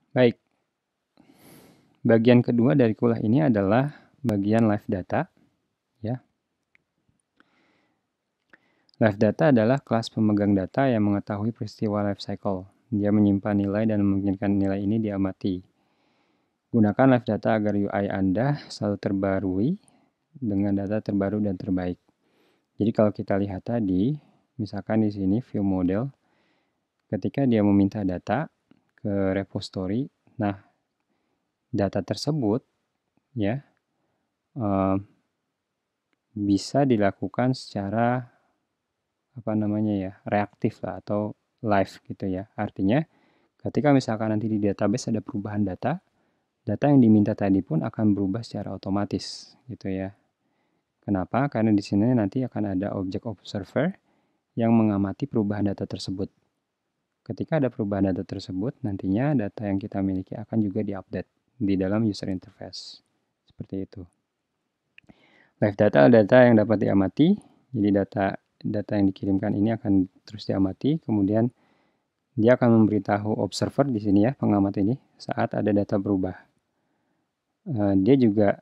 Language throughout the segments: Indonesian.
Baik, bagian kedua dari kuliah ini adalah bagian live data. Ya. Live data adalah kelas pemegang data yang mengetahui peristiwa life cycle. Dia menyimpan nilai dan memungkinkan nilai ini diamati. Gunakan live data agar UI Anda selalu terbarui dengan data terbaru dan terbaik. Jadi kalau kita lihat tadi, misalkan di sini view model, ketika dia meminta data ke repository, nah data tersebut ya bisa dilakukan secara reaktif lah atau live gitu ya. Artinya ketika misalkan nanti di database ada perubahan data, data yang diminta tadi pun akan berubah secara otomatis gitu ya. Kenapa? Karena di sini nanti akan ada object observer yang mengamati perubahan data tersebut. Ketika ada perubahan data tersebut, nantinya data yang kita miliki akan juga diupdate di dalam user interface. Seperti itu. Live data adalah data yang dapat diamati. Jadi data yang dikirimkan ini akan terus diamati. Kemudian dia akan memberitahu observer di sini ya, pengamat ini, saat ada data berubah. Dia juga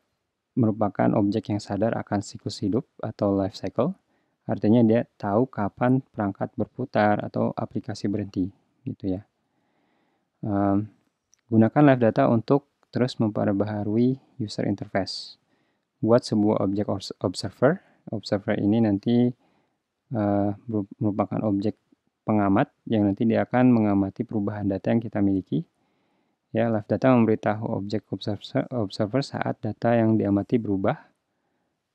merupakan objek yang sadar akan siklus hidup atau life cycle. Artinya dia tahu kapan perangkat berputar atau aplikasi berhenti, gitu ya. Gunakan live data untuk terus memperbaharui user interface. Buat sebuah objek observer. Observer ini nanti merupakan objek pengamat yang nanti dia akan mengamati perubahan data yang kita miliki. Ya, live data memberitahu objek observer saat data yang diamati berubah.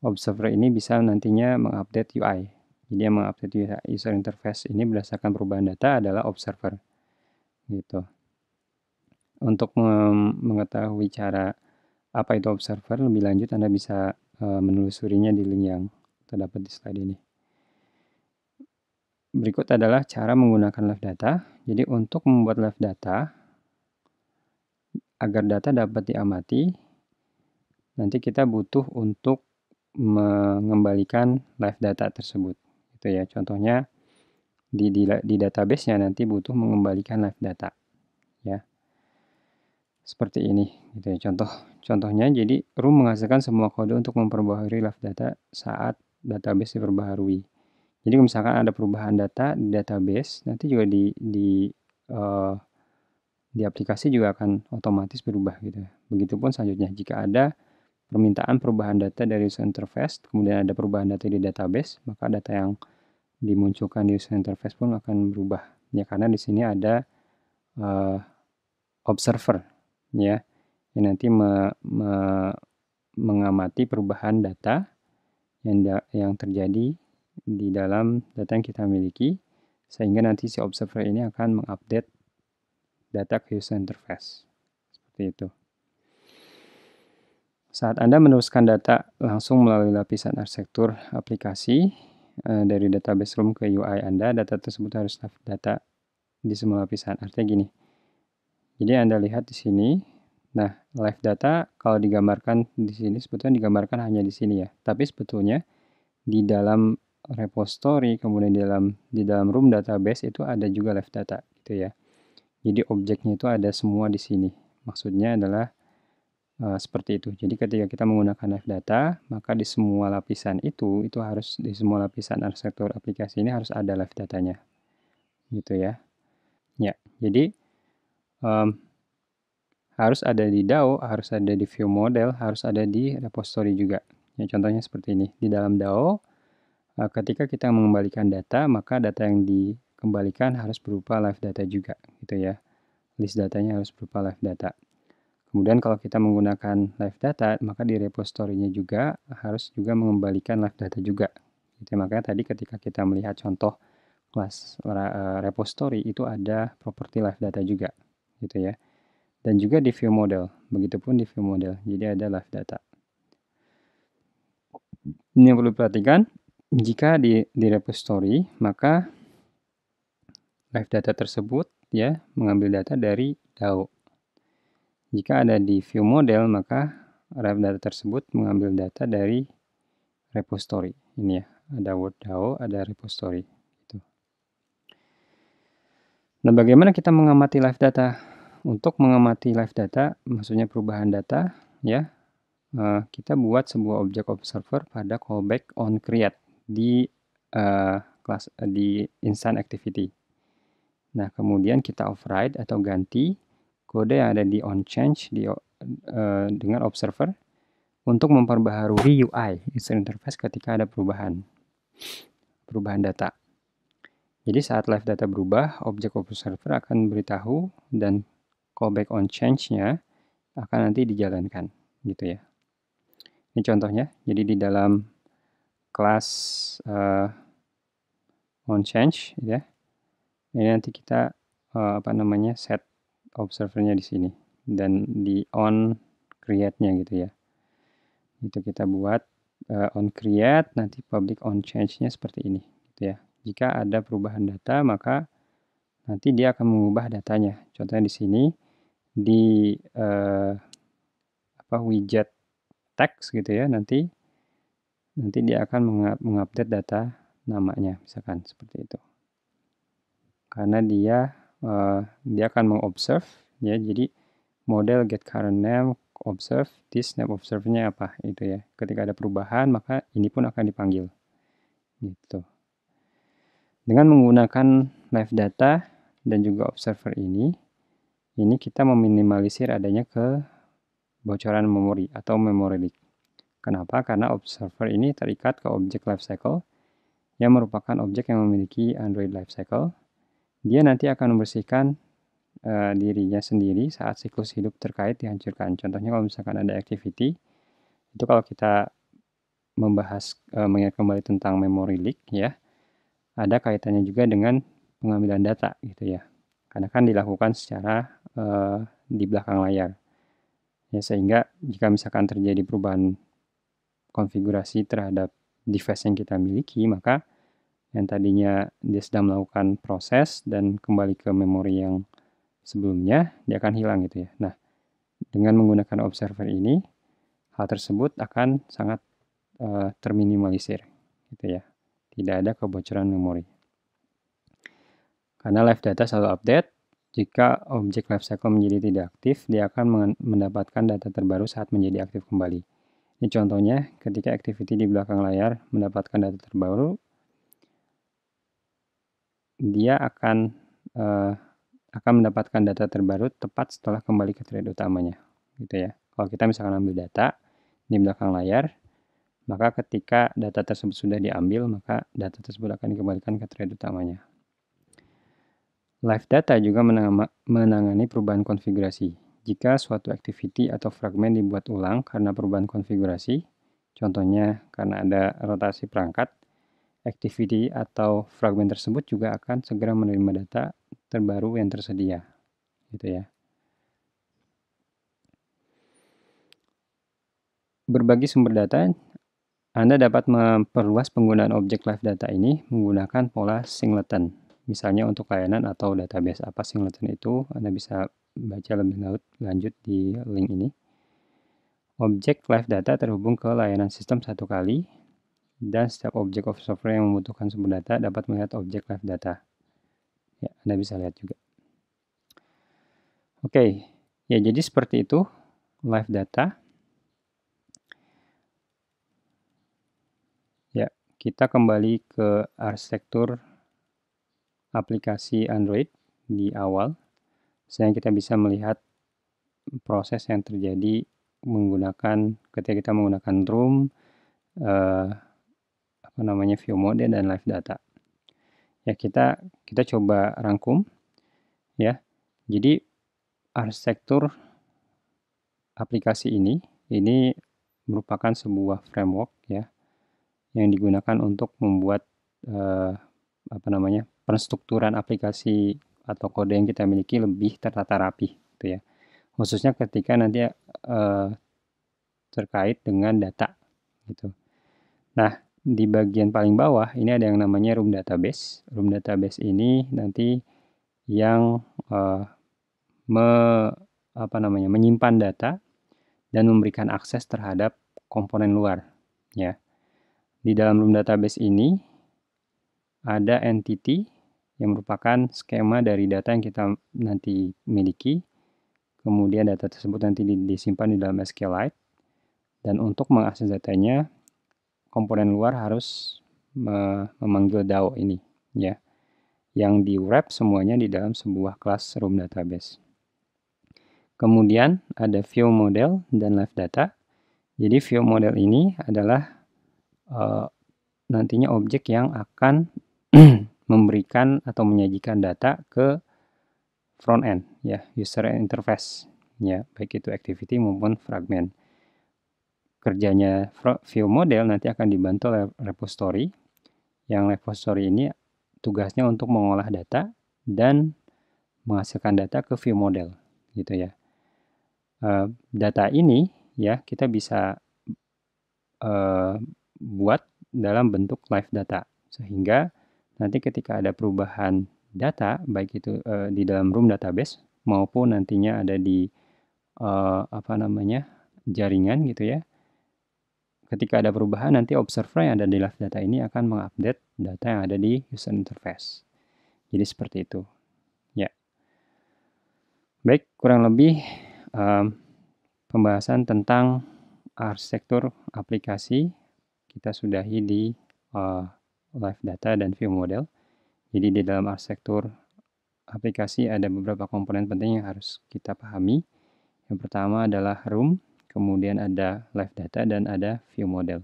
Observer ini bisa nantinya mengupdate UI. Jadi yang mengupdate user interface ini berdasarkan perubahan data adalah observer. Gitu. Untuk mengetahui cara apa itu observer lebih lanjut, Anda bisa menelusurinya di link yang terdapat di slide ini. Berikut adalah cara menggunakan live data. Jadi untuk membuat live data, agar data dapat diamati, nanti kita butuh untuk mengembalikan live data tersebut. Gitu ya. Contohnya di database-nya nanti butuh mengembalikan live data. Ya. Seperti ini gitu ya. Contohnya jadi room menghasilkan semua kode untuk memperbaharui live data saat database diperbaharui. Jadi misalkan ada perubahan data di database, nanti juga di aplikasi juga akan otomatis berubah gitu. Begitupun selanjutnya jika ada permintaan perubahan data dari user interface, kemudian ada perubahan data di database, maka data yang dimunculkan di user interface pun akan berubah. Ya karena di sini ada observer ya yang nanti mengamati perubahan data yang terjadi di dalam data yang kita miliki, sehingga nanti si observer ini akan mengupdate data ke user interface. Seperti itu. Saat Anda meneruskan data langsung melalui lapisan arsitektur aplikasi dari database room ke UI Anda, data tersebut harus data di semua lapisan. Artinya gini. Jadi Anda lihat di sini. Nah, live data kalau digambarkan di sini sebetulnya digambarkan hanya di sini ya. Tapi sebetulnya di dalam repository, kemudian di dalam room database itu ada juga live data gitu ya. Jadi objeknya itu ada semua di sini. Maksudnya adalah seperti itu. Jadi ketika kita menggunakan live data, maka di semua lapisan itu harus di semua lapisan arsitektur aplikasi ini harus ada live datanya. Gitu ya. Ya, jadi harus ada di DAO, harus ada di view model, harus ada di repository juga. Ya, contohnya seperti ini. Di dalam DAO, ketika kita mengembalikan data, maka data yang dikembalikan harus berupa live data juga, gitu ya. List datanya harus berupa live data. Kemudian kalau kita menggunakan live data, maka di repository-nya juga harus juga mengembalikan live data juga. Gitu. Makanya tadi ketika kita melihat contoh kelas repository itu ada properti live data juga, gitu ya. Dan juga di view model, begitupun di view model. Jadi ada live data. Ini yang perlu diperhatikan, jika di repository, maka live data tersebut ya mengambil data dari DAO. Jika ada di view model, maka live data tersebut mengambil data dari repository. Ini ya, ada word DAO, ada repository. Gitu. Nah, bagaimana kita mengamati live data? untuk mengamati live data, maksudnya perubahan data, ya, kita buat sebuah objek observer pada callback on create di di instance activity. Nah, kemudian kita override atau ganti kode yang ada di onChange dengan observer untuk memperbaharui UI, user interface, ketika ada perubahan data. Jadi saat live data berubah, objek observer akan beritahu dan callback on change-nya akan nanti dijalankan, gitu ya. Ini contohnya. Jadi di dalam kelas on change, ya. Ini nanti kita set observernya di sini dan di on create-nya gitu ya. Itu kita buat on create, nanti public on change-nya seperti ini, gitu ya. Jika ada perubahan data, maka nanti dia akan mengubah datanya. Contohnya di sini di widget text gitu ya, nanti dia akan mengupdate data namanya, misalkan seperti itu. Karena dia akan mengobserve ya, jadi model get current name observe this name observe-nya apa itu ya. Ketika ada perubahan, maka ini pun akan dipanggil. Gitu. Dengan menggunakan live data dan juga observer ini kita meminimalisir adanya kebocoran memori atau memory leak. Kenapa? Karena observer ini terikat ke objek lifecycle yang merupakan objek yang memiliki Android lifecycle. Dia nanti akan membersihkan dirinya sendiri saat siklus hidup terkait dihancurkan. Contohnya kalau misalkan ada activity, itu kalau kita membahas mengingat kembali tentang memory leak ya, ada kaitannya juga dengan pengambilan data gitu ya. Karena kan dilakukan secara di belakang layar. Ya, sehingga jika misalkan terjadi perubahan konfigurasi terhadap device yang kita miliki, maka yang tadinya dia sedang melakukan proses dan kembali ke memori yang sebelumnya, dia akan hilang gitu ya. Nah, dengan menggunakan observer ini, hal tersebut akan sangat terminimalisir gitu ya. Tidak ada kebocoran memori. Karena live data selalu update, jika objek lifecycle menjadi tidak aktif, dia akan mendapatkan data terbaru saat menjadi aktif kembali. Ini contohnya, ketika activity di belakang layar mendapatkan data terbaru, dia akan mendapatkan data terbaru tepat setelah kembali ke thread utamanya, gitu ya. Kalau kita misalkan ambil data di belakang layar, maka ketika data tersebut sudah diambil, maka data tersebut akan dikembalikan ke thread utamanya. Live data juga menangani perubahan konfigurasi. Jika suatu activity atau fragmen dibuat ulang karena perubahan konfigurasi, contohnya karena ada rotasi perangkat, activity atau fragmen tersebut juga akan segera menerima data terbaru yang tersedia, gitu ya. Berbagi sumber data, Anda dapat memperluas penggunaan objek live data ini menggunakan pola singleton. Misalnya untuk layanan atau database. Apa singleton itu? Anda bisa baca lebih lanjut di link ini. Objek live data terhubung ke layanan sistem satu kali, dan setiap objek of software yang membutuhkan sumber data dapat melihat objek live data. Ya, Anda bisa lihat juga. Oke, ya jadi seperti itu live data. Ya, kita kembali ke arsitektur aplikasi Android di awal, sehingga kita bisa melihat proses yang terjadi ketika kita menggunakan room, view mode dan live data. Ya, kita coba rangkum ya. Jadi arsitektur aplikasi ini merupakan sebuah framework ya yang digunakan untuk membuat penstrukturan aplikasi atau kode yang kita miliki lebih tertata rapi gitu ya. Khususnya ketika nanti terkait dengan data gitu. Nah, di bagian paling bawah ini ada yang namanya room database. Room database ini nanti yang menyimpan data dan memberikan akses terhadap komponen luar ya. Di dalam room database ini ada entity yang merupakan skema dari data yang kita nanti miliki, kemudian data tersebut nanti disimpan di dalam SQLite, dan untuk mengakses datanya, komponen luar harus memanggil DAO ini, ya, yang di-wrap semuanya di dalam sebuah kelas room database. Kemudian ada view model dan live data. Jadi view model ini adalah nantinya objek yang akan memberikan atau menyajikan data ke front end, ya, user interface, ya, baik itu activity maupun fragment. Kerjanya view model nanti akan dibantu oleh repository, yang repository ini tugasnya untuk mengolah data dan menghasilkan data ke view model, gitu ya. Data ini ya kita bisa buat dalam bentuk live data, sehingga nanti ketika ada perubahan data, baik itu di dalam room database maupun nantinya ada di jaringan gitu ya. Ketika ada perubahan, nanti observer yang ada di live data ini akan mengupdate data yang ada di user interface. Jadi seperti itu. Ya. Baik, kurang lebih pembahasan tentang arsitektur aplikasi kita sudahi di live data dan view model. Jadi di dalam arsitektur aplikasi ada beberapa komponen penting yang harus kita pahami. Yang pertama adalah room, kemudian ada live data, dan ada view model.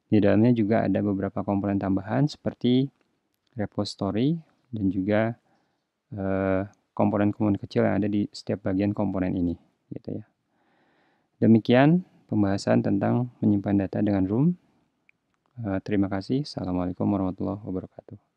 Di dalamnya juga ada beberapa komponen tambahan seperti repository dan juga komponen-komponen kecil yang ada di setiap bagian komponen ini, gitu ya. Demikian pembahasan tentang menyimpan data dengan room. Terima kasih. Assalamualaikum warahmatullahi wabarakatuh.